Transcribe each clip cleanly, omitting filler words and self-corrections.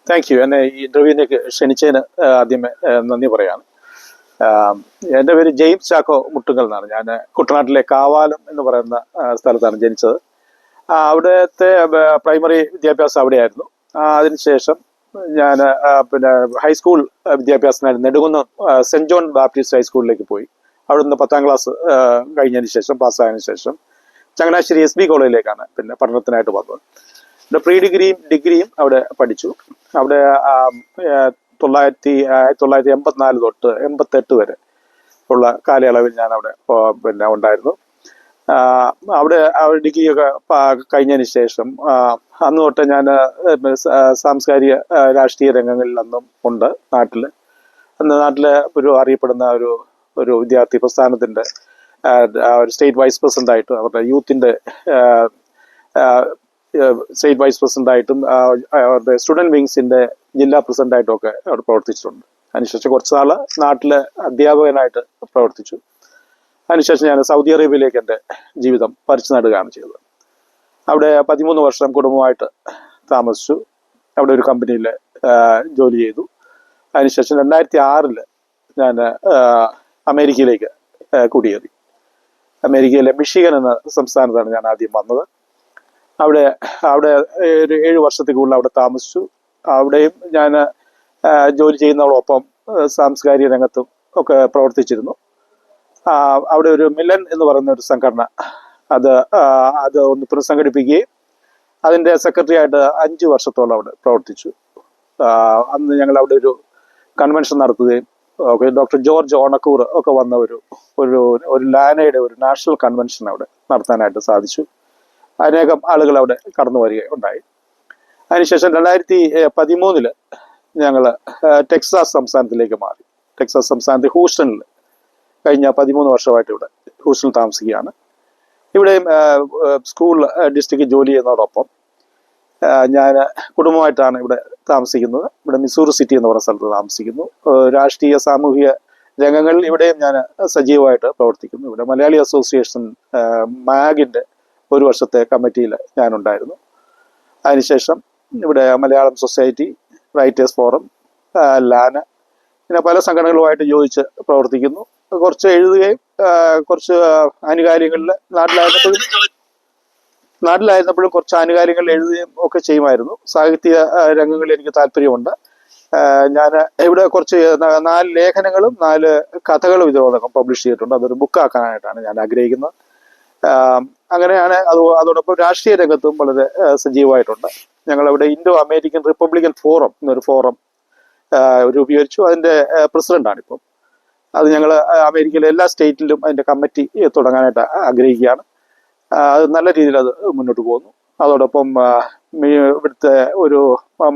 Thank you. എന്നെ ഈ ഇന്റർവ്യൂവിലേക്ക് ക്ഷണിച്ചതിന് ആദ്യമേ നന്ദി പറയാണ്. എൻ്റെ പേര് ജെയിംസ് ചാക്കോ മുട്ടുങ്കൽ എന്നാണ്. ഞാൻ കുട്ടനാട്ടിലെ കാവാലം എന്ന് പറയുന്ന സ്ഥലത്താണ് ജനിച്ചത്. അവിടുത്തെ പ്രൈമറി വിദ്യാഭ്യാസം അവിടെയായിരുന്നു. അതിനുശേഷം ഞാൻ പിന്നെ ഹൈസ്കൂൾ വിദ്യാഭ്യാസത്തിനായിട്ട് നെടുകുന്നം സെന്റ് ജോൺ ബാപ്റ്റിസ്റ്റ് ഹൈസ്കൂളിലേക്ക് പോയി. അവിടുന്ന് 10ാം ക്ലാസ് കഴിഞ്ഞതിന് ശേഷം, പാസ്സായതിനു ശേഷം ചങ്ങനാശ്ശേരി SB കോളേജിലേക്കാണ് പിന്നെ പഠനത്തിനായിട്ട് വന്നത്. ഇവിടെ പ്രീ ഡിഗ്രിയും അവിടെ പഠിച്ചു. അവിടെ 1984 തൊട്ട് 88 വരെ ഉള്ള കാലയളവിൽ ഞാൻ അവിടെ പിന്നെ ഉണ്ടായിരുന്നു. അവിടെ ഡിഗ്രിയൊക്കെ കഴിഞ്ഞതിന് ശേഷം അന്ന് തൊട്ട് ഞാൻ സാംസ്കാരിക രാഷ്ട്രീയ രംഗങ്ങളിൽ അന്നും ഉണ്ട് നാട്ടിൽ. അന്ന് നാട്ടിലെ ഒരു അറിയപ്പെടുന്ന ഒരു വിദ്യാർത്ഥി പ്രസ്ഥാനത്തിൻ്റെ ഒരു സ്റ്റേറ്റ് വൈസ് പ്രസിഡൻ്റായിട്ടും അവരുടെ യൂത്തിൻ്റെ സ്റ്റേറ്റ് വൈസ് പ്രസിഡൻ്റായിട്ടും അവരുടെ സ്റ്റുഡൻറ് വിങ്സിൻ്റെ ജില്ലാ പ്രസിഡൻ്റായിട്ടും ഒക്കെ അവിടെ പ്രവർത്തിച്ചിട്ടുണ്ട്. അതിനുശേഷം കുറച്ച് നാൾ നാട്ടിലെ അധ്യാപകനായിട്ട് പ്രവർത്തിച്ചു. അതിനുശേഷം ഞാൻ സൗദി അറേബ്യയിലേക്ക് എൻ്റെ ജീവിതം പറിച്ചു നടുകയാണ് ചെയ്തത്. അവിടെ 13 വർഷം കുടുംബമായിട്ട് താമസിച്ചു. അവിടെ ഒരു കമ്പനിയിൽ ജോലി ചെയ്തു. അതിനുശേഷം 2006 ഞാൻ അമേരിക്കയിലേക്ക് കുടിയേറി. അമേരിക്കയിലെ മിഷിഗൻ എന്ന സംസ്ഥാനത്താണ് ഞാൻ ആദ്യം വന്നത്. അവിടെ ഒരു 7 വർഷത്തിൽ കൂടുതൽ അവിടെ താമസിച്ചു. അവിടെയും ഞാൻ ജോലി ചെയ്യുന്നതോടൊപ്പം സാംസ്കാരിക രംഗത്തും ഒക്കെ പ്രവർത്തിച്ചിരുന്നു. അവിടെ ഒരു മിലൻ എന്ന് പറയുന്ന ഒരു സംഘടന അത് ഒന്ന് പുനഃസംഘടിപ്പിക്കുകയും അതിൻ്റെ സെക്രട്ടറി ആയിട്ട് 5 വർഷത്തോളം അവിടെ പ്രവർത്തിച്ചു. അന്ന് ഞങ്ങൾ അവിടെ ഒരു കൺവെൻഷൻ നടത്തുകയും ഡോക്ടർ ജോർജ് ഓണക്കൂർ ഒക്കെ വന്ന ഒരു ലാനയുടെ ഒരു നാഷണൽ കൺവെൻഷൻ അവിടെ നടത്താനായിട്ട് സാധിച്ചു. അനേകം ആളുകൾ അവിടെ കടന്നു വരികയുണ്ടായി. അതിനുശേഷം 2013 ഞങ്ങൾ ടെക്സാസ് സംസ്ഥാനത്തിലേക്ക് മാറി. ടെക്സാസ് സംസ്ഥാനത്ത് ഹൂസ്റ്റണിൽ കഴിഞ്ഞ 13 വർഷമായിട്ട് ഇവിടെ ഹൂസ്റ്റണിൽ താമസിക്കുകയാണ്. ഇവിടെയും സ്കൂൾ ഡിസ്ട്രിക്റ്റ് ജോലി ചെയ്യുന്നതോടൊപ്പം ഞാൻ കുടുംബമായിട്ടാണ് ഇവിടെ താമസിക്കുന്നത്. ഇവിടെ മിസൂറി സിറ്റി എന്ന് പറയുന്ന സ്ഥലത്ത് താമസിക്കുന്നു. രാഷ്ട്രീയ സാമൂഹിക രംഗങ്ങളിൽ ഇവിടെയും ഞാൻ സജീവമായിട്ട് പ്രവർത്തിക്കുന്നു. ഇവിടെ മലയാളി അസോസിയേഷൻ മാഗിൻ്റെ 1 വർഷത്തെ കമ്മിറ്റിയിൽ ഞാനുണ്ടായിരുന്നു. അതിനുശേഷം ഇവിടെ മലയാളം സൊസൈറ്റി, റൈറ്റേഴ്സ് ഫോറം, ലാന, പിന്നെ പല സംഘടനകളുമായിട്ട് യോജിച്ച് പ്രവർത്തിക്കുന്നു. കുറച്ച് എഴുതുകയും കുറച്ച് ആനുകാലികളിൽ നാട്ടിലായിരുന്നപ്പോഴും കുറച്ച് ആനുകാലികളിൽ എഴുതുകയും ഒക്കെ ചെയ്യുമായിരുന്നു. സാഹിത്യ രംഗങ്ങളിൽ എനിക്ക് താല്പര്യമുണ്ട്. ഞാൻ ഇവിടെ കുറച്ച് 4 ലേഖനങ്ങളും 4 കഥകളും ഇതിനോടൊപ്പം പബ്ലിഷ് ചെയ്തിട്ടുണ്ട്. അതൊരു ബുക്കാക്കാനായിട്ടാണ് ഞാൻ ആഗ്രഹിക്കുന്നത്. അങ്ങനെയാണ്. അതോടൊപ്പം രാഷ്ട്രീയ രംഗത്തും വളരെ സജീവമായിട്ടുണ്ട്. ഞങ്ങളിവിടെ ഇൻഡോ അമേരിക്കൻ റിപ്പബ്ലിക്കൻ ഫോറം എന്നൊരു ഫോറം രൂപീകരിച്ചു. അതിൻ്റെ പ്രസിഡന്റാണിപ്പം. അത് ഞങ്ങൾ അമേരിക്കയിലെ എല്ലാ സ്റ്റേറ്റിലും അതിൻ്റെ കമ്മിറ്റി തുടങ്ങാനായിട്ട് ആഗ്രഹിക്കുകയാണ്. അത് നല്ല രീതിയിൽ അത് മുന്നോട്ട് പോകുന്നു. അതോടൊപ്പം ഇവിടുത്തെ ഒരു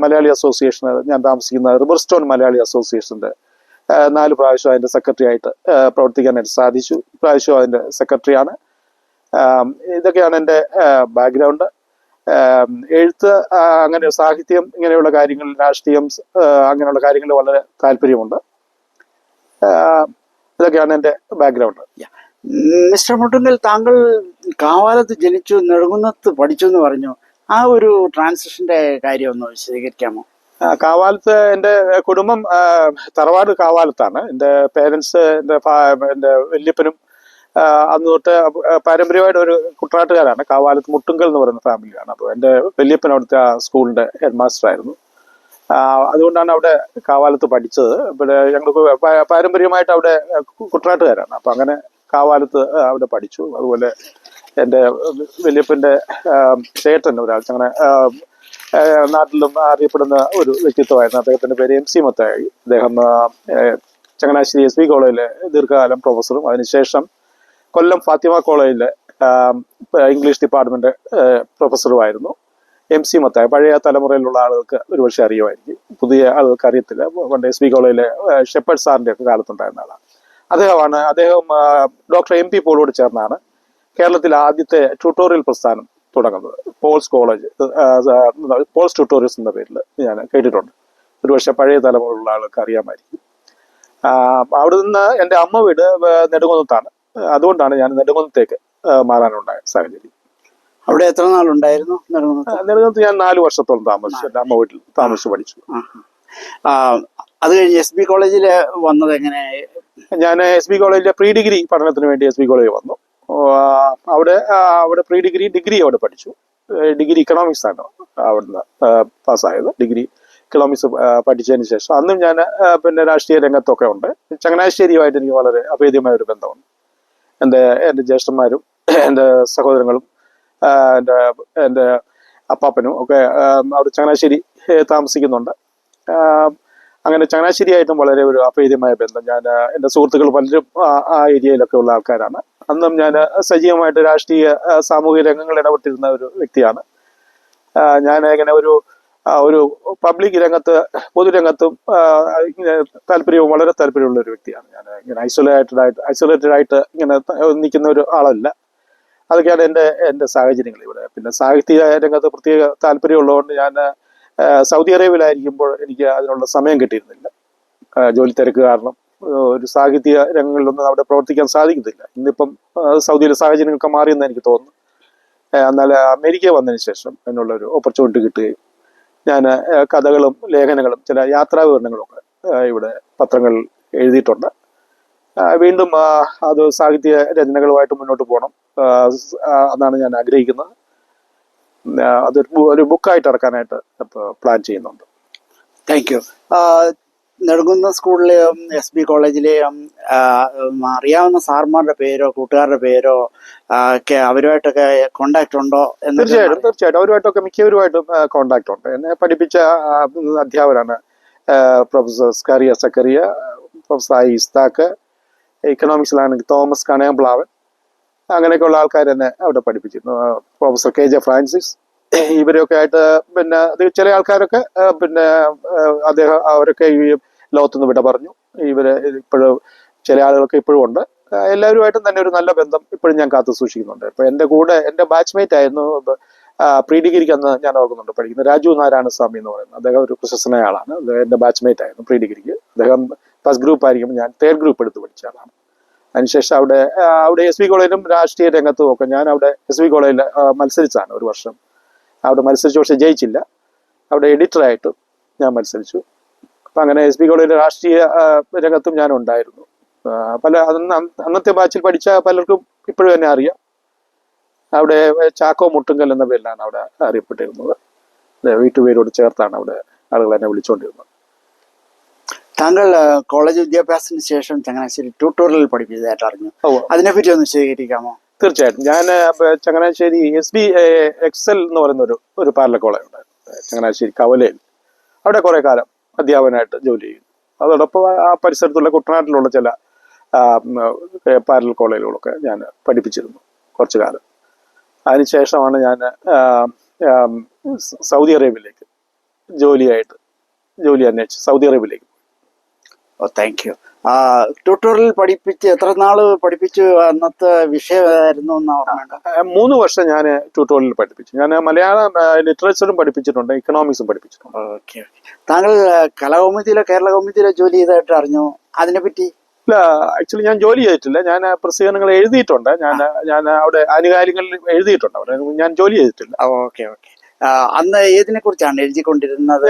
മലയാളി അസോസിയേഷൻ, ഞാൻ താമസിക്കുന്ന റിവർസ്റ്റോൺ മലയാളി അസോസിയേഷൻ്റെ 4 പ്രാവശ്യം അതിൻ്റെ സെക്രട്ടറി ആയിട്ട് പ്രവർത്തിക്കാനായിട്ട് സാധിച്ചു. ഇപ്രാവശ്യം അതിൻ്റെ സെക്രട്ടറിയാണ്. ഇതൊക്കെയാണ് എൻ്റെ ബാക്ക്ഗ്രൗണ്ട്. എഴുത്ത്, അങ്ങനെ സാഹിത്യം, ഇങ്ങനെയുള്ള കാര്യങ്ങൾ, രാഷ്ട്രീയം, അങ്ങനെയുള്ള കാര്യങ്ങളിൽ വളരെ താല്പര്യമുണ്ട്. ഇതൊക്കെയാണ് എൻ്റെ ബാക്ക്ഗ്രൗണ്ട്. മിസ്റ്റർ മുട്ടുങ്കൽ, താങ്കൾ കാവാലത്ത് ജനിച്ചു, നെടുകുന്നത്ത് പഠിച്ചു എന്ന് പറഞ്ഞു. ആ ഒരു ട്രാൻസിഷന്റെ കാര്യം ഒന്ന് വിശദീകരിക്കാമോ? കാവാലത്ത് എൻ്റെ കുടുംബം തറവാട് കാവാലത്താണ്. എൻ്റെ പേരൻസ്, എൻ്റെ വല്യപ്പനും അന്ന് തൊട്ട് പാരമ്പര്യമായിട്ട് ഒരു കുട്ടനാട്ടുകാരാണ്. കാവാലത്ത് മുട്ടുങ്കൽ എന്ന് പറയുന്ന ഫാമിലിയാണ്. അപ്പോൾ എൻ്റെ വല്യപ്പൻ അവിടുത്തെ സ്കൂളിൻ്റെ ഹെഡ് മാസ്റ്റർ ആയിരുന്നു. അതുകൊണ്ടാണ് അവിടെ കാവാലത്ത് പഠിച്ചത്. ഇവിടെ ഞങ്ങൾക്ക് പാരമ്പര്യമായിട്ട് അവിടെ കുട്ടനാട്ടുകാരാണ്. അപ്പം അങ്ങനെ കാവാലത്ത് അവിടെ പഠിച്ചു. അതുപോലെ എൻ്റെ വല്യപ്പൻ്റെ ചേട്ടൻ ഒരാൾ അങ്ങനെ നാട്ടിലും അറിയപ്പെടുന്ന ഒരു വ്യക്തിത്വമായിരുന്നു. അദ്ദേഹത്തിൻ്റെ പേര് MC മത്തായി. അദ്ദേഹം ചങ്ങനാശ്ശേരി SB കോളേജിലെ ദീർഘകാലം പ്രൊഫസറും അതിനുശേഷം കൊല്ലം ഫാത്തിമ കോളേജിലെ ഇംഗ്ലീഷ് ഡിപ്പാർട്ട്മെന്റ് പ്രൊഫസറുമായിരുന്നു. MC മത്തായി പഴയ തലമുറയിലുള്ള ആളുകൾക്ക് ഒരുപക്ഷെ അറിയുമായിരിക്കും, പുതിയ ആളുകൾക്ക് അറിയത്തില്ല. പണ്ട് SB കോളേജിലെ ഷെപ്പേർഡ് സാറിൻ്റെ ഒക്കെ കാലത്തുണ്ടായിരുന്ന ആളാണ്. അദ്ദേഹം ഡോക്ടർ MP പോളോട് ചേർന്നാണ് കേരളത്തിലെ ആദ്യത്തെ ട്യൂട്ടോറിയൽ പ്രസ്ഥാനം തുടങ്ങുന്നത്. പോൾസ് ട്യൂട്ടോറിയൽസ് എന്ന പേരിൽ ഞാൻ കേട്ടിട്ടുണ്ട്. ഒരുപക്ഷെ പഴയ തലമുറയിലുള്ള ആൾക്ക് അറിയാമായിരിക്കും. അവിടെ നിന്ന് എൻ്റെ അമ്മ വീട് നെടുകുന്നത്താണ്. അതുകൊണ്ടാണ് ഞാൻ നെടുകുന്നത്തേക്ക് മാറാനുണ്ടായ സാഹചര്യം. അവിടെ എത്ര നാളുണ്ടായിരുന്നു നെടുങ്കുന്നത്ത്? നെടുങ്കത്ത് ഞാൻ 4 വർഷത്തോളം താമസിച്ചു. എൻ്റെ അമ്മ വീട്ടിൽ താമസിച്ച് പഠിച്ചു. ആ, അത് കഴിഞ്ഞ് എസ് ബി കോളേജിൽ വന്നത് എങ്ങനെ? ഞാൻ എസ് ബി കോളേജിലെ പ്രീ ഡിഗ്രി പഠനത്തിന് വേണ്ടി എസ് ബി കോളേജിൽ വന്നു. അവിടെ പ്രീ ഡിഗ്രി അവിടെ പഠിച്ചു. ഡിഗ്രി ഇക്കണോമിക്സ് ആണ് അവിടുന്ന് പാസ്സായത്. ഡിഗ്രി ഇക്കണോമിക്സ് പഠിച്ചതിന് ശേഷം അന്നും ഞാൻ പിന്നെ രാഷ്ട്രീയ രംഗത്തൊക്കെ ഉണ്ട്. ചങ്ങനാശ്ശേരിയുമായിട്ട് എനിക്ക് വളരെ അഭേദ്യമായ ഒരു ബന്ധമുണ്ട്. എൻ്റെ ജ്യേഷ്ഠന്മാരും എൻ്റെ സഹോദരങ്ങളും എൻ്റെ അപ്പാപ്പനും ഒക്കെ അവിടെ ചങ്ങനാശ്ശേരി താമസിക്കുന്നുണ്ട്. അങ്ങനെ ചങ്ങനാശ്ശേരിയായിട്ടും വളരെ ഒരു അഭേദ്യമായ ബന്ധം. ഞാൻ എൻ്റെ സുഹൃത്തുക്കൾ പലരും ആ ഏരിയയിലൊക്കെ ഉള്ള ആൾക്കാരാണ്. അന്നും ഞാൻ സജീവമായിട്ട് രാഷ്ട്രീയ സാമൂഹിക രംഗങ്ങളിൽ ഇടപെട്ടിരുന്ന ഒരു വ്യക്തിയാണ്. ഞാൻ ഇങ്ങനെ ഒരു പബ്ലിക് രംഗത്ത് പൊതുരംഗത്തും വളരെ താല്പര്യമുള്ള ഒരു വ്യക്തിയാണ്. ഞാൻ ഇങ്ങനെ ഐസൊലേറ്റഡ് ആയിട്ട് ഇങ്ങനെ നിൽക്കുന്ന ഒരു ആളല്ല. അതൊക്കെയാണ് എൻ്റെ സാഹചര്യങ്ങൾ ഇവിടെ. പിന്നെ സാഹിത്യ രംഗത്ത് പ്രത്യേക താല്പര്യമുള്ളതുകൊണ്ട് ഞാൻ സൗദി അറേബ്യയിലായിരിക്കുമ്പോൾ എനിക്ക് അതിനുള്ള സമയം കിട്ടിയിരുന്നില്ല. ജോലി തിരക്ക് കാരണം ഒരു സാഹിത്യ രംഗങ്ങളിലൊന്നും അവിടെ പ്രവർത്തിക്കാൻ സാധിക്കുന്നില്ല. ഇന്നിപ്പം സൗദിയിലെ സാഹചര്യങ്ങളൊക്കെ മാറിയെന്ന് എനിക്ക് തോന്നുന്നു. എന്നാൽ അമേരിക്ക വന്നതിന് ശേഷം അതിനുള്ളൊരു ഓപ്പർച്യൂണിറ്റി കിട്ടുകയും ഞാൻ കഥകളും ലേഖനങ്ങളും ചില യാത്രാ വിവരണങ്ങളൊക്കെ ഇവിടെ പത്രങ്ങളിൽ എഴുതിയിട്ടുണ്ട്. വീണ്ടും അത് സാഹിത്യ രചനകളുമായിട്ട് മുന്നോട്ട് പോകണം എന്നാണ് ഞാൻ ആഗ്രഹിക്കുന്നത്. ഒരു ബുക്കായിട്ട് ഇറക്കാനായിട്ട് പ്ലാൻ ചെയ്യുന്നുണ്ട്. Thank you. നെടുങ്കുന്ന സ്കൂളിലെയും എസ് ബി കോളേജിലെയും അറിയാവുന്ന സാർമാരുടെ പേരോ കൂട്ടുകാരുടെ പേരോ ഒക്കെ അവരുമായിട്ടൊക്കെ കോണ്ടാക്ട് ഉണ്ടോ? തീർച്ചയായിട്ടും അവരുമായിട്ടൊക്കെ മിക്കവരുമായിട്ടും കോണ്ടാക്ട് ഉണ്ട്. എന്നെ പഠിപ്പിച്ച അധ്യാപകരാണ് professor Scaria Zachariah, professor I Isthak, ഇക്കണോമിക്സിലാണെങ്കിൽ തോമസ് കണയംപ്ലാവൻ, അങ്ങനെയൊക്കെയുള്ള ആൾക്കാർ തന്നെ അവിടെ പഠിപ്പിച്ചിരുന്നു. പ്രൊഫസർ കെ ജെ ഫ്രാൻസിസ്, ഇവരൊക്കെ ആയിട്ട് പിന്നെ ചില ആൾക്കാരൊക്കെ പിന്നെ അവരൊക്കെ ഈ ലോകത്തുനിന്ന് വിട പറഞ്ഞു. ഇവര് ഇപ്പോഴും ചില ആളുകളൊക്കെ ഇപ്പോഴും ഉണ്ട്. എല്ലാവരുമായിട്ടും തന്നെ ഒരു നല്ല ബന്ധം ഇപ്പോഴും ഞാൻ കാത്തു സൂക്ഷിക്കുന്നുണ്ട്. ഇപ്പൊ എൻ്റെ കൂടെ എൻ്റെ ബാച്ച്മേറ്റ് ആയിരുന്നു പ്രീ ഡിഗ്രിക്ക് അന്ന് ഞാൻ ഓർക്കുന്നുണ്ട് പഠിക്കുന്നത് രാജു നാരായണസ്വാമി എന്ന് പറയുന്നത്. അദ്ദേഹം ഒരു പ്രശസ്തനായ ആളാണ്. എൻ്റെ ബാച്ച്മേറ്റ് ആയിരുന്നു പ്രീ ഡിഗ്രിക്ക്. അദ്ദേഹം ഫസ്റ്റ് ഗ്രൂപ്പ് ആയിരിക്കും, ഞാൻ തേർഡ് ഗ്രൂപ്പ് എടുത്ത് പഠിച്ച ആളാണ്. അതിനുശേഷം അവിടെ എസ് ബി കോളേജിലും രാഷ്ട്രീയ രംഗത്തും ഒക്കെ ഞാൻ അവിടെ എസ് ബി കോളേജിൽ മത്സരിച്ചാണ് ഒരു വർഷം. അവിടെ മത്സരിച്ചു, പക്ഷെ ജയിച്ചില്ല. അവിടെ എഡിറ്ററായിട്ട് ഞാൻ മത്സരിച്ചു. അപ്പം അങ്ങനെ എസ് ബി കോളേജിലെ രാഷ്ട്രീയ രംഗത്തും ഞാൻ ഉണ്ടായിരുന്നു. അന്നത്തെ ബാച്ചിൽ പഠിച്ച പലർക്കും ഇപ്പോഴും എന്നെ അറിയാം. അവിടെ ചാക്കോ മുട്ടുങ്കൽ എന്ന പേരിലാണ് അവിടെ അറിയപ്പെട്ടിരുന്നത്. വീട്ടുപേരോട് ചേർത്താണ് അവിടെ ആളുകൾ എന്നെ വിളിച്ചുകൊണ്ടിരുന്നത്. താങ്കൾ കോളേജ് വിദ്യാഭ്യാസത്തിന് ശേഷം ചങ്ങനാശ്ശേരി ട്യൂട്ടോറിയൽ പഠിപ്പിച്ചതായിട്ട് അറിഞ്ഞു. അതിനെപ്പറ്റി ഒന്ന് വിശദീകരിക്കാമോ? തീർച്ചയായിട്ടും. ഞാൻ ചങ്ങനാശ്ശേരി എസ് ബി എക്സൽ എന്ന് പറയുന്ന ഒരു പാരലൽ കോളേജ് ഉണ്ടായിരുന്നു ചങ്ങനാശ്ശേരി കവലയിൽ. അവിടെ കുറെ കാലം അധ്യാപകനായിട്ട് ജോലി ചെയ്യുന്നു. അതോടൊപ്പം ആ പരിസരത്തുള്ള കുട്ടനാട്ടിലുള്ള ചില പാരലൽ കോളേജുകളൊക്കെ ഞാൻ പഠിപ്പിച്ചിരുന്നു കുറച്ചു കാലം. അതിനുശേഷമാണ് ഞാൻ സൗദി അറേബ്യയിലേക്ക് ജോലി അന്വേഷിച്ച് സൗദി അറേബ്യയിലേക്ക്. Thank you. ട്യൂട്ടോറിയൽ പഠിപ്പിച്ച് എത്ര നാള് പഠിപ്പിച്ചു? അന്നത്തെ വിഷയമായിരുന്നു എന്ന് ഓർമ്മയുണ്ട്. 3 വർഷം ഞാൻ ട്യൂട്ടോറിയൽ പഠിപ്പിച്ചു. ഞാൻ മലയാളം ലിറ്ററേച്ചറും പഠിപ്പിച്ചിട്ടുണ്ട്, ഇക്കണോമിക്സും പഠിപ്പിച്ചിട്ടുണ്ട്. ഓക്കെ. താങ്കൾ കലാകൗമുദിയിലോ കേരള കൗമുദിയിലോ ജോലി ചെയ്തതായിട്ട് അറിഞ്ഞു. അതിനെപ്പറ്റി? ഇല്ല, ആക്ച്വലി ഞാൻ ജോലി ചെയ്തിട്ടില്ല. ഞാൻ പ്രസിദ്ധീകരണങ്ങൾ എഴുതിയിട്ടുണ്ട്. ഞാൻ അവിടെ ആനുകാലികളിൽ എഴുതിയിട്ടുണ്ട്. അവിടെ ഞാൻ ജോലി ചെയ്തിട്ടില്ല. ഓക്കെ. അന്ന് ഏതിനെ കുറിച്ചാണ് എഴുതിക്കൊണ്ടിരുന്നത്?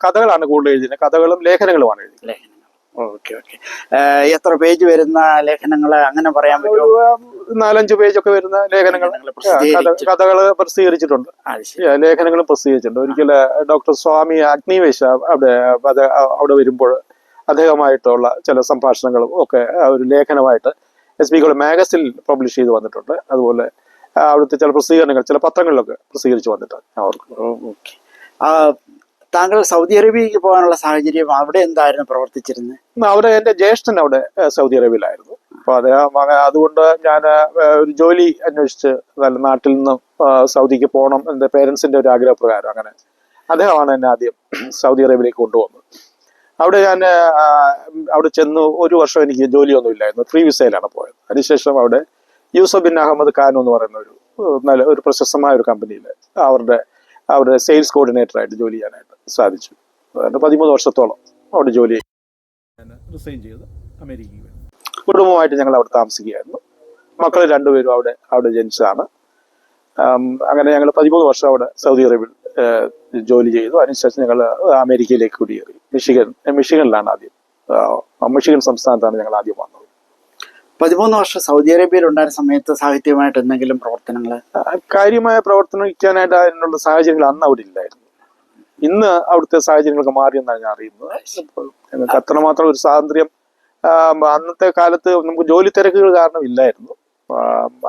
കഥകളാണ് കൂടുതൽ എഴുതിയത്. കഥകളും ലേഖനങ്ങളുമാണ് എഴുതിയത്. ഓക്കെ. എത്ര പേജ് വരുന്ന ലേഖനങ്ങള് അങ്ങനെ പറയാൻ പറ്റുമോ? 4-5 പേജൊക്കെ വരുന്ന ലേഖനങ്ങൾ, കഥകൾ പ്രസിദ്ധീകരിച്ചിട്ടുണ്ട്. ലേഖനങ്ങളും പ്രസിദ്ധീകരിച്ചിട്ടുണ്ട്. ഒരിക്കലും ഡോക്ടർ സ്വാമി അഗ്നിവേശ അവിടെ വരുമ്പോൾ അദ്ദേഹമായിട്ടുള്ള ചില സംഭാഷണങ്ങളും ഒക്കെ ഒരു ലേഖനമായിട്ട് എസ് ബി കോളേജ് മാഗസിനിൽ പബ്ലിഷ് ചെയ്ത് വന്നിട്ടുണ്ട്. അതുപോലെ അവിടുത്തെ ചില പ്രസിദ്ധീകരണങ്ങൾ ചില പത്രങ്ങളിലൊക്കെ പ്രസിദ്ധീകരിച്ച് വന്നിട്ടുണ്ട് അവർക്ക്. ഓക്കെ. താങ്കൾ സൗദി അറേബ്യക്ക് പോകാനുള്ള സാഹചര്യം അവിടെ എന്തായിരുന്നു പ്രവർത്തിച്ചിരുന്നത്? അവിടെ എൻ്റെ ജ്യേഷ്ഠൻ അവിടെ സൗദി അറേബ്യയിലായിരുന്നു. അപ്പോൾ അതുകൊണ്ട് ഞാൻ ഒരു ജോലി അന്വേഷിച്ച് നല്ല നാട്ടിൽ നിന്ന് സൗദിക്ക് പോകണം എൻ്റെ പേരൻസിൻ്റെ ഒരു ആഗ്രഹപ്രകാരം അങ്ങനെ അദ്ദേഹമാണ് എന്നെ ആദ്യം സൗദി അറേബ്യയിലേക്ക് കൊണ്ടുപോകുന്നത്. അവിടെ ഞാൻ അവിടെ ചെന്ന് 1 വർഷം എനിക്ക് ജോലിയൊന്നും ഇല്ലായിരുന്നു, ഫ്രീ വിസയിലാണ് പോയത്. അതിനുശേഷം അവിടെ യൂസഫ് ബിൻ അഹമ്മദ് ഖാൻ എന്ന് പറയുന്ന ഒരു പ്രശസ്തമായ ഒരു കമ്പനിയിൽ അവരുടെ സെയിൽസ് കോർഡിനേറ്ററായിട്ട് ജോലി ചെയ്യാനായിട്ട് സാധിച്ചു. 13 വർഷത്തോളം അവിടെ ജോലി റിസൈൻ ചെയ്ത് അമേരിക്കയിൽ കുടുംബമായിട്ട് ഞങ്ങൾ അവിടെ താമസിക്കുകയായിരുന്നു. മക്കൾ 2 പേരും അവിടെ ജനിച്ചതാണ്. അങ്ങനെ ഞങ്ങൾ 13 വർഷം അവിടെ സൗദി അറേബ്യയിൽ ജോലി ചെയ്തു. അതിനുശേഷം ഞങ്ങൾ അമേരിക്കയിലേക്ക് കുടിയേറി. മിഷിഗണിലാണ് ആദ്യം, മിഷിഗൺ സംസ്ഥാനത്താണ് ഞങ്ങൾ ആദ്യം വന്നത്. 13 വർഷം സൗദി അറേബ്യയിൽ ഉണ്ടായിരുന്ന സമയത്ത് സാഹിത്യമായിട്ട് എന്തെങ്കിലും പ്രവർത്തനങ്ങൾ? കാര്യമായ പ്രവർത്തനിക്കാനായിട്ട് അതിനുള്ള സാഹചര്യങ്ങൾ അന്ന് അവിടെ ഇല്ലായിരുന്നു. ഇന്ന് അവിടുത്തെ സാഹചര്യങ്ങളൊക്കെ മാറിയെന്നാണ് ഞാൻ അറിയുന്നത്. ഞങ്ങൾക്ക് അത്രമാത്രം ഒരു സ്വാതന്ത്ര്യം അന്നത്തെ കാലത്ത് നമുക്ക് ജോലി തിരക്കുകൾ കാരണം ഇല്ലായിരുന്നു.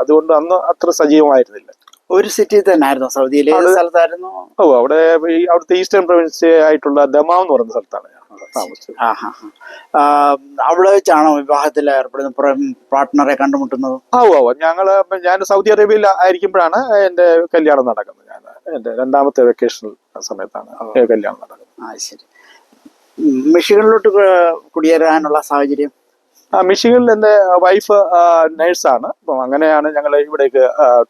അതുകൊണ്ട് അന്ന് അത്ര സജീവമായിരുന്നില്ല. ഒരു സിറ്റി തന്നെ ആയിരുന്നു സൗദിയിലെ സ്ഥലത്തായിരുന്നു? അവിടെ അവിടുത്തെ ഈസ്റ്റേൺ പ്രൊവിൻസ് ആയിട്ടുള്ള ദമാം എന്ന് പറയുന്ന സ്ഥലത്താണ് ഞാൻ താമസിച്ചത്. അവിടെ വെച്ചാണോ വിവാഹത്തിൽ ഏർപ്പെടുന്നത്, പാർട്ട്ണറെ കണ്ടുമുട്ടുന്നത്? ഞാൻ സൗദി അറേബ്യയിൽ ആയിരിക്കുമ്പോഴാണ് എന്റെ കല്യാണം നടക്കുന്നത്. ഞാൻ എന്റെ 2ാമത്തെ വെക്കേഷണൽ സമയത്താണ് കല്യാണം നടക്കുന്നത്. ശരി. മിഷിഗണിലോട്ട് കുടിയേറാനുള്ള സാഹചര്യം? മിഷിഗണിൽ എന്റെ വൈഫ് നേഴ്സാണ്. അപ്പം അങ്ങനെയാണ് ഞങ്ങൾ ഇവിടേക്ക്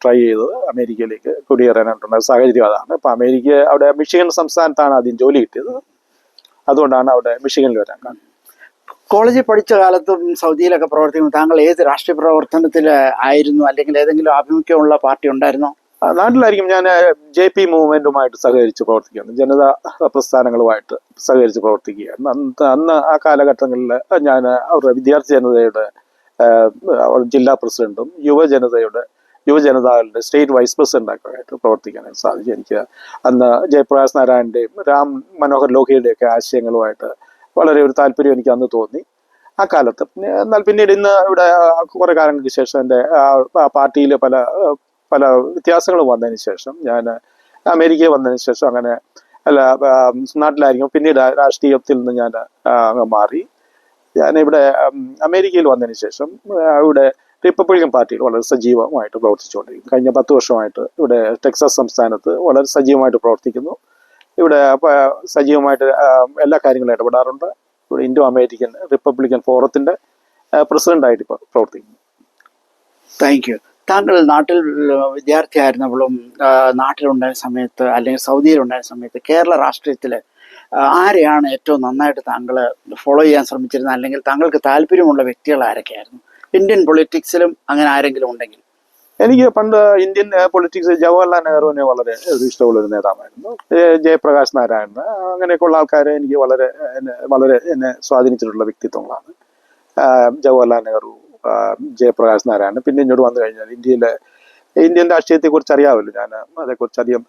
ട്രൈ ചെയ്തത്, അമേരിക്കയിലേക്ക് കുടിയേറാനായിട്ടുള്ള സാഹചര്യം അതാണ്. ഇപ്പൊ അവിടെ മിഷിഗൺ സംസ്ഥാനത്താണ് ആദ്യം ജോലി കിട്ടിയത്. അതുകൊണ്ടാണ് അവിടെ മിഷിഗണിൽ വരാൻ കാരണം. കോളേജിൽ പഠിച്ച കാലത്തും സൗദിയിലൊക്കെ പ്രവർത്തിക്കുമ്പോൾ താങ്കൾ ഏത് രാഷ്ട്രീയ പ്രവർത്തനത്തിൽ ആയിരുന്നു, അല്ലെങ്കിൽ ഏതെങ്കിലും ആഭിമുഖ്യമുള്ള പാർട്ടി ഉണ്ടായിരുന്നോ? നാട്ടിലായിരിക്കും ഞാൻ JP മൂവ്മെന്റുമായിട്ട് സഹകരിച്ച് പ്രവർത്തിക്കുകയാണ്, ജനതാ പ്രസ്ഥാനങ്ങളുമായിട്ട് സഹകരിച്ച് പ്രവർത്തിക്കുകയാണ്. അന്ന് ആ കാലഘട്ടങ്ങളിൽ ഞാൻ അവരുടെ വിദ്യാർത്ഥി ജനതയുടെ ജില്ലാ പ്രസിഡന്റും യുവജനതാകളുടെ സ്റ്റേറ്റ് വൈസ് പ്രസിഡന്റൊക്കെ ആയിട്ട് പ്രവർത്തിക്കാനായിട്ട് സാധിച്ചു. എനിക്ക് അന്ന് ജയപ്രകാശ് നാരായണന്റെയും രാം മനോഹർ ലോഹിയുടെയും ഒക്കെ ആശയങ്ങളുമായിട്ട് വളരെ ഒരു താല്പര്യം എനിക്ക് അന്ന് തോന്നി ആ കാലത്ത്. എന്നാൽ പിന്നീട് ഇന്ന് ഇവിടെ കുറെ കാലങ്ങൾക്ക് ശേഷം എൻ്റെ പാർട്ടിയിൽ പല വ്യത്യാസങ്ങളും വന്നതിന് ശേഷം ഞാൻ അമേരിക്കയിൽ വന്നതിന് ശേഷം അങ്ങനെ നാട്ടിലായിരിക്കും പിന്നീട് രാഷ്ട്രീയത്തിൽ നിന്ന് ഞാൻ അങ്ങ് മാറി. ഞാനിവിടെ അമേരിക്കയിൽ വന്നതിന് ശേഷം ഇവിടെ റിപ്പബ്ലിക്കൻ പാർട്ടിയിൽ വളരെ സജീവമായിട്ട് പ്രവർത്തിച്ചുകൊണ്ടിരിക്കുന്നു. കഴിഞ്ഞ 10 വർഷമായിട്ട് ഇവിടെ ടെക്സാസ് സംസ്ഥാനത്ത് വളരെ സജീവമായിട്ട് പ്രവർത്തിക്കുന്നു. ഇവിടെ സജീവമായിട്ട് എല്ലാ കാര്യങ്ങളും ഇടപെടാറുണ്ട്. ഇവിടെ ഇൻഡോ അമേരിക്കൻ റിപ്പബ്ലിക്കൻ ഫോറത്തിന്റെ പ്രസിഡന്റായിട്ട് ഇപ്പോൾ പ്രവർത്തിക്കുന്നു. Thank you. താങ്കൾ നാട്ടിൽ വിദ്യാർത്ഥിയായിരുന്നപ്പോഴും നാട്ടിലുണ്ടായ സമയത്ത് അല്ലെങ്കിൽ സൗദിയിലുണ്ടായ സമയത്ത് കേരള രാഷ്ട്രീയത്തിൽ ആരെയാണ് ഏറ്റവും നന്നായിട്ട് താങ്കൾ ഫോളോ ചെയ്യാൻ ശ്രമിച്ചിരുന്നത്, അല്ലെങ്കിൽ താങ്കൾക്ക് താല്പര്യമുള്ള വ്യക്തികൾ ആരൊക്കെയായിരുന്നു? ഇന്ത്യൻ പൊളിറ്റിക്സിലും അങ്ങനെ ആരെങ്കിലും ഉണ്ടെങ്കിൽ? എനിക്ക് പണ്ട് ഇന്ത്യൻ പൊളിറ്റിക്സ് ജവഹർലാൽ നെഹ്റുവിനെ വളരെ ഇഷ്ടമുള്ള ഒരു നേതാവായിരുന്നു. ജയപ്രകാശ് നാരായണൻ, അങ്ങനെയൊക്കെയുള്ള ആൾക്കാരെ എനിക്ക് വളരെ എന്നെ സ്വാധീനിച്ചിട്ടുള്ള വ്യക്തിത്വങ്ങളാണ്. ജവഹർലാൽ നെഹ്റു, ജയപ്രകാശ് നാരായണൻ. പിന്നെ ഇങ്ങോട്ട് വന്നു കഴിഞ്ഞാൽ ഇന്ത്യൻ രാഷ്ട്രീയത്തെ കുറിച്ച് അറിയാമല്ലോ, ഞാൻ അതേക്കുറിച്ച് അധികം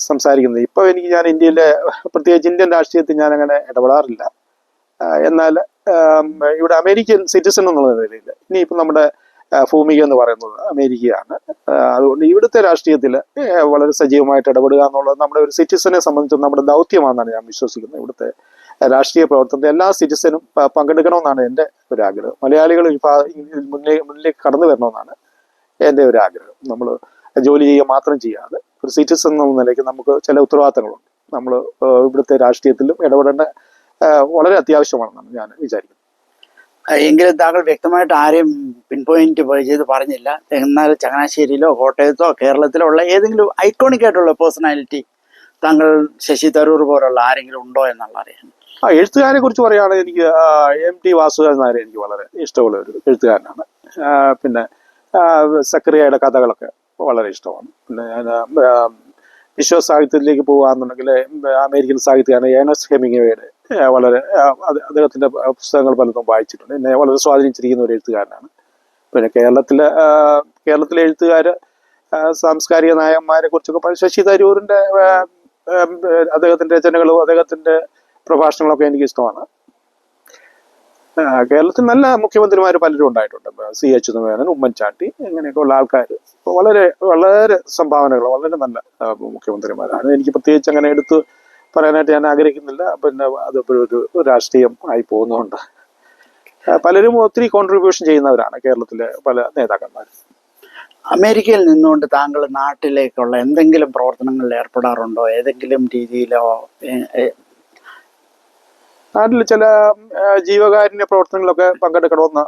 സംസാരിക്കുന്നത്. ഇപ്പോൾ ഞാൻ ഇന്ത്യയിലെ പ്രത്യേകിച്ച് ഇന്ത്യൻ രാഷ്ട്രീയത്തിൽ ഞാൻ അങ്ങനെ ഇടപെടാറില്ല. എന്നാൽ ഇവിടെ അമേരിക്കൻ സിറ്റിസൺ എന്നുള്ള നിലയിൽ ഇനിയിപ്പോൾ നമ്മുടെ ഭൂമിക എന്ന് പറയുന്നത് അമേരിക്കയാണ്. അതുകൊണ്ട് ഇവിടുത്തെ രാഷ്ട്രീയത്തിൽ വളരെ സജീവമായിട്ട് ഇടപെടുക എന്നുള്ളത് നമ്മുടെ ഒരു സിറ്റിസനെ സംബന്ധിച്ച് നമ്മുടെ ദൗത്യമാണെന്നാണ് ഞാൻ വിശ്വസിക്കുന്നത്. ഇവിടുത്തെ രാഷ്ട്രീയ പ്രവർത്തനത്തിൽ എല്ലാ സിറ്റിസനും പങ്കെടുക്കണമെന്നാണ് എൻ്റെ ഒരു ആഗ്രഹം. മലയാളികൾ മുന്നിലേക്ക് കടന്നു വരണമെന്നാണ് എൻ്റെ ഒരു ആഗ്രഹം. നമ്മൾ ജോലി ചെയ്യുക മാത്രം ചെയ്യാതെ ഒരു സിറ്റിസൺ എന്ന നിലയ്ക്ക് നമുക്ക് ചില ഉത്തരവാദിത്തങ്ങളുണ്ട്. നമ്മൾ ഇവിടുത്തെ രാഷ്ട്രീയത്തിലും ഇടപെടേണ്ട വളരെ അത്യാവശ്യമാണെന്നാണ് ഞാൻ വിചാരിക്കുന്നത്. എങ്കിലും താങ്കൾ വ്യക്തമായിട്ട് ആരെയും പിൻ പോയിന്റ് ചെയ്ത് പറഞ്ഞില്ല. എന്നാൽ ചങ്ങനാശ്ശേരിയിലോ കോട്ടയത്തോ കേരളത്തിലോ ഉള്ള ഏതെങ്കിലും ഐക്കോണിക് ആയിട്ടുള്ള പേഴ്സണാലിറ്റി താങ്കൾ ശശി തരൂർ പോലുള്ള ആരെങ്കിലും ഉണ്ടോ എന്നുള്ള അറിയാം. എഴുത്തുകാരെ കുറിച്ച് പറയുകയാണെങ്കിൽ എനിക്ക് MT വാസുദേവൻ നായർ എനിക്ക് വളരെ ഇഷ്ടമുള്ള ഒരു എഴുത്തുകാരനാണ്. പിന്നെ സക്കറിയയുടെ കഥകളൊക്കെ വളരെ ഇഷ്ടമാണ്. പിന്നെ ഞാൻ വിശ്വ സാഹിത്യത്തിലേക്ക് പോകുകയാണെന്നുണ്ടെങ്കിൽ അമേരിക്കൻ സാഹിത്യകാരൻ ഏണസ്റ്റ് ഹെമിംഗ്വേയുടെ വളരെ അദ്ദേഹത്തിന്റെ പുസ്തകങ്ങൾ പലതും വായിച്ചിട്ടുണ്ട്. എന്നെ വളരെ സ്വാധീനിച്ചിരിക്കുന്ന ഒരു എഴുത്തുകാരനാണ്. പിന്നെ കേരളത്തിലെ എഴുത്തുകാര് സാംസ്കാരിക നായകന്മാരെ കുറിച്ചൊക്കെ ശശി തരൂരിന്റെ അദ്ദേഹത്തിന്റെ രചനകളും അദ്ദേഹത്തിന്റെ പ്രഭാഷണങ്ങളൊക്കെ എനിക്ക് ഇഷ്ടമാണ്. കേരളത്തിൽ നല്ല മുഖ്യമന്ത്രിമാർ പലരും ഉണ്ടായിട്ടുണ്ട്. CH മേനോൻ, ഉമ്മൻചാണ്ടി, ഇങ്ങനെയൊക്കെയുള്ള ആൾക്കാർ വളരെ വളരെ സംഭാവനകൾ, വളരെ നല്ല മുഖ്യമന്ത്രിമാരാണ്. എനിക്ക് പ്രത്യേകിച്ച് അങ്ങനെ എടുത്ത് പറയാനായിട്ട് ഞാൻ ആഗ്രഹിക്കുന്നില്ല. പിന്നെ അത് ഒരു രാഷ്ട്രീയം ആയി പോകുന്നതുകൊണ്ട് പലരും ഒത്തിരി കോൺട്രിബ്യൂഷൻ ചെയ്യുന്നവരാണ് കേരളത്തിലെ പല നേതാക്കന്മാർ. അമേരിക്കയിൽ നിന്നുകൊണ്ട് താങ്കൾ നാട്ടിലേക്കുള്ള എന്തെങ്കിലും പ്രവർത്തനങ്ങളിൽ ഏർപ്പെടാറുണ്ടോ? ഏതെങ്കിലും രീതിയിലോ? നാട്ടിൽ ചില ജീവകാരുണ്യ പ്രവർത്തനങ്ങളൊക്കെ പങ്കെടുക്കണമെന്ന്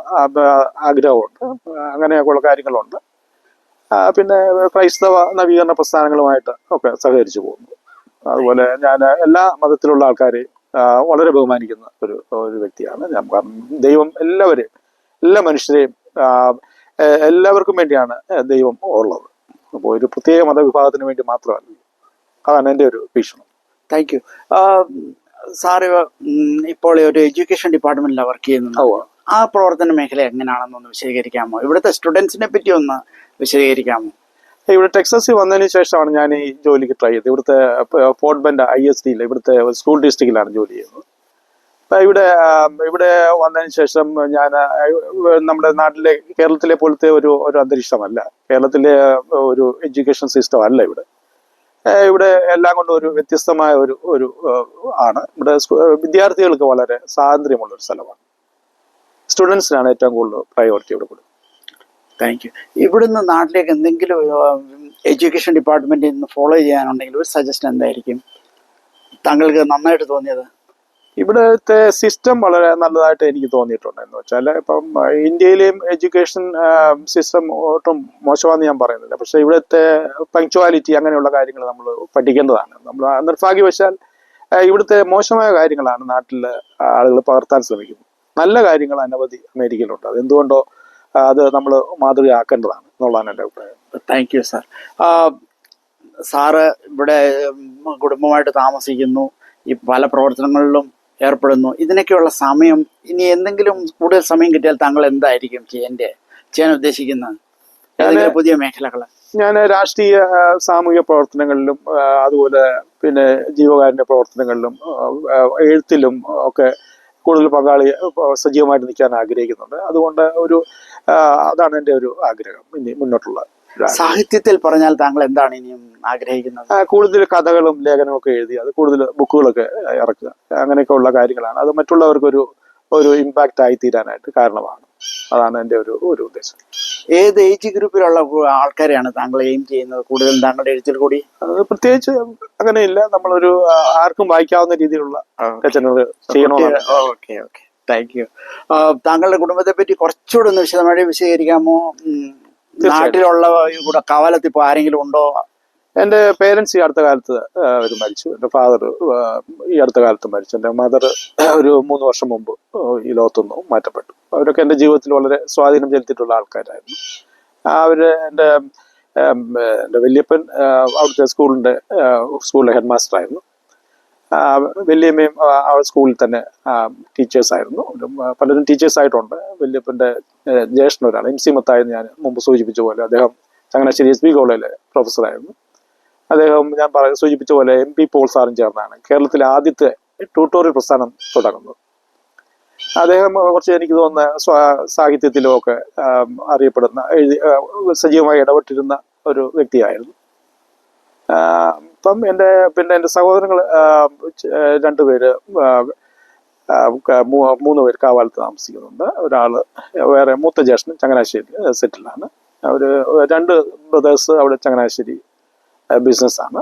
ആഗ്രഹമുണ്ട്. അങ്ങനെയൊക്കെയുള്ള കാര്യങ്ങളുണ്ട്. പിന്നെ ക്രൈസ്തവ നവീകരണ പ്രസ്ഥാനങ്ങളുമായിട്ട് ഒക്കെ സഹകരിച്ചു പോകുന്നു. അതുപോലെ ഞാൻ എല്ലാ മതത്തിലുള്ള ആൾക്കാരെയും വളരെ ബഹുമാനിക്കുന്ന ഒരു വ്യക്തിയാണ് ഞാൻ. കാരണം ദൈവം എല്ലാ മനുഷ്യരെയും എല്ലാവർക്കും വേണ്ടിയാണ് ദൈവം ഉള്ളത്. അപ്പോൾ ഒരു പ്രത്യേക മതവിഭാഗത്തിന് വേണ്ടി മാത്രമല്ല. അതാണ് എൻ്റെ ഒരു വീക്ഷണം. Thank you. സാറ് ഇപ്പോൾ ഒരു എഡ്യൂക്കേഷൻ ഡിപ്പാർട്ട്മെന്റിലാണ് വർക്ക് ചെയ്യുന്നത്. ആ പ്രവർത്തന മേഖല എങ്ങനെയാണെന്നൊന്ന് വിശദീകരിക്കാമോ? ഇവിടുത്തെ സ്റ്റുഡൻസിനെ പറ്റി ഒന്ന് വിശദീകരിക്കാമോ? ഇവിടെ ടെക്സസിൽ വന്നതിന് ശേഷമാണ് ഞാൻ ഈ ജോലിക്ക് ട്രൈ ചെയ്തത്. ഇവിടുത്തെ ഫോർട്ട് ബെൻഡ് ISD ഇവിടുത്തെ സ്കൂൾ ഡിസ്ട്രിക്റ്റിലാണ് ജോലി ചെയ്യുന്നത്. അപ്പം ഇവിടെ വന്നതിന് ശേഷം ഞാൻ നമ്മുടെ നാട്ടിലെ കേരളത്തിലെ പോലത്തെ ഒരു അന്തരീക്ഷമല്ല, കേരളത്തിലെ ഒരു എഡ്യൂക്കേഷൻ സിസ്റ്റം അല്ല ഇവിടെ. ഇവിടെ എല്ലാം കൊണ്ടും ഒരു വ്യത്യസ്തമായ ഒരു ആണ്. ഇവിടെ വിദ്യാർത്ഥികൾക്ക് വളരെ സ്വാതന്ത്ര്യമുള്ള ഒരു സ്ഥലമാണ്. സ്റ്റുഡൻസിനാണ് ഏറ്റവും കൂടുതൽ പ്രയോറിറ്റി ഇവിടെ കൊടുക്കുന്നത്. Thank you. ഇവിടുന്ന് നാട്ടിലേക്ക് എന്തെങ്കിലും എഡ്യൂക്കേഷൻ ഡിപ്പാർട്ട്മെന്റിൽ നിന്ന് ഫോളോ ചെയ്യാനുണ്ടെങ്കിൽ ഒരു സജഷൻ എന്തായിരിക്കും താങ്കൾക്ക് നന്നായിട്ട് തോന്നിയത്? ഇവിടുത്തെ സിസ്റ്റം വളരെ നല്ലതായിട്ട് എനിക്ക് തോന്നിയിട്ടുണ്ട്. എന്ന് വെച്ചാൽ ഇപ്പം ഇന്ത്യയിലെയും എഡ്യൂക്കേഷൻ സിസ്റ്റം ഒട്ടും മോശമാണെന്ന് ഞാൻ പറയുന്നില്ല. പക്ഷെ ഇവിടുത്തെ പങ്ക്ച്വാലിറ്റി അങ്ങനെയുള്ള കാര്യങ്ങൾ നമ്മൾ പഠിക്കേണ്ടതാണ്. നമ്മൾ നിർഭാഗ്യവശാൽ ഇവിടുത്തെ മോശമായ കാര്യങ്ങളാണ് നാട്ടിലെ ആളുകൾ പകർത്താൻ ശ്രമിക്കുന്നത്. നല്ല കാര്യങ്ങൾ അനവധി അമേരിക്കയിലുണ്ട്. അതെന്തുകൊണ്ടോ അത് നമ്മൾ മാതൃകയാക്കേണ്ടതാണ് എന്നുള്ളതാണ് എൻ്റെ അഭിപ്രായം. Thank you sir. സാറ് ഇവിടെ കുടുംബമായിട്ട് താമസിക്കുന്നു, ഈ പല പ്രവർത്തനങ്ങളിലും ഏർപ്പെടുന്നു. ഇതിനൊക്കെയുള്ള സമയം ഇനി എന്തെങ്കിലും കൂടുതൽ സമയം കിട്ടിയാൽ താങ്കൾ എന്തായിരിക്കും ചെയ്യാൻ ഉദ്ദേശിക്കുന്നത്? പുതിയ മേഖലകൾ? ഞാൻ രാഷ്ട്രീയ സാമൂഹിക പ്രവർത്തനങ്ങളിലും അതുപോലെ പിന്നെ ജീവകാരുണ്യ പ്രവർത്തനങ്ങളിലും എഴുത്തിലും ഒക്കെ കൂടുതൽ സജീവമായിട്ട് നിൽക്കാൻ ആഗ്രഹിക്കുന്നുണ്ട്. അതുകൊണ്ട് അതാണ് എൻ്റെ ഒരു ആഗ്രഹം ഇനി മുന്നോട്ടുള്ള. സാഹിത്യത്തിൽ പറഞ്ഞാൽ താങ്കൾ എന്താണ് ഇനിയും ആഗ്രഹിക്കുന്നത്? കൂടുതൽ കഥകളും ലേഖനമൊക്കെ എഴുതി അത് കൂടുതൽ ബുക്കുകളൊക്കെ ഇറക്കുക, അങ്ങനെയൊക്കെ ഉള്ള കാര്യങ്ങളാണ്. അത് മറ്റുള്ളവർക്ക് ഒരു ഇമ്പാക്റ്റ് ആയി തീരാനായിട്ട് കാരണമാണ്. അതാണ് എൻ്റെ ഒരു ഉദ്ദേശം. ഏത് ഏജ് ഗ്രൂപ്പിലുള്ള ആൾക്കാരെയാണ് താങ്കൾ എയിം ചെയ്യുന്നത് കൂടുതലും താങ്കളുടെ എഴുത്തിൽ കൂടി? പ്രത്യേകിച്ച് അങ്ങനെയില്ല, നമ്മളൊരു ആർക്കും വായിക്കാവുന്ന രീതിയിലുള്ള രചനകൾ ചെയ്യണമെന്നാണ്. Okay okay, thank you. താങ്കളുടെ കുടുംബത്തെ പറ്റി കുറച്ചുകൂടെ ഒന്ന് വിശദമായി വിശദീകരിക്കാമോ? നാട്ടിലുള്ള ഇവിടെ കവലത്ത് ഇപ്പൊ ആരെങ്കിലും ഉണ്ടോ? എൻ്റെ പേരൻസ് ഈ അടുത്ത കാലത്ത് അവർ മരിച്ചു. എൻ്റെ ഫാദർ ഈ അടുത്ത കാലത്ത് മരിച്ചു. എൻ്റെ മദർ ഒരു 3 വർഷം മുമ്പ് ഈ ലോകത്തുനിന്ന് മാറ്റപ്പെട്ടു. അവരൊക്കെ എൻ്റെ ജീവിതത്തിൽ വളരെ സ്വാധീനം ചെലുത്തിയിട്ടുള്ള ആൾക്കാരായിരുന്നു. എൻ്റെ വല്യപ്പൻ അവിടുത്തെ സ്കൂളിലെ ഹെഡ് മാസ്റ്റർ ആയിരുന്നു. വല്യമ്മയും ആ സ്കൂളിൽ തന്നെ ടീച്ചേഴ്സായിരുന്നു. പലരും ടീച്ചേഴ്സായിട്ടുണ്ട്. വല്യപ്പൻ്റെ ജ്യേഷ്ഠനൊരാണ് MC മത്തായെന്ന് ഞാൻ മുമ്പ് സൂചിപ്പിച്ച പോലെ, അദ്ദേഹം ചങ്ങനാശ്ശേരി SB കോളേജിലെ പ്രൊഫസറായിരുന്നു. അദ്ദേഹം ഞാൻ സൂചിപ്പിച്ച പോലെ MP പോൾ സാറും ചേർന്നാണ് കേരളത്തിലെ ആദ്യത്തെ ട്യൂട്ടോറിയൽ പ്രസ്ഥാനം തുടങ്ങുന്നത്. അദ്ദേഹം കുറച്ച് എനിക്ക് തോന്നുന്ന സാഹിത്യത്തിലും ഒക്കെ അറിയപ്പെടുന്ന സജീവമായി ഇടപെട്ടിരുന്ന ഒരു വ്യക്തിയായിരുന്നു. ഇപ്പം എൻ്റെ സഹോദരങ്ങൾ 2 പേര് 3 പേര് കാവാലത്ത് താമസിക്കുന്നുണ്ട്. വേറെ മൂത്ത ജ്യേഷ്ഠൻ ചങ്ങനാശ്ശേരി സെറ്റിലാണ്. 2 ബ്രദേഴ്സ് അവിടെ ചങ്ങനാശ്ശേരി ബിസിനസ്സാണ്.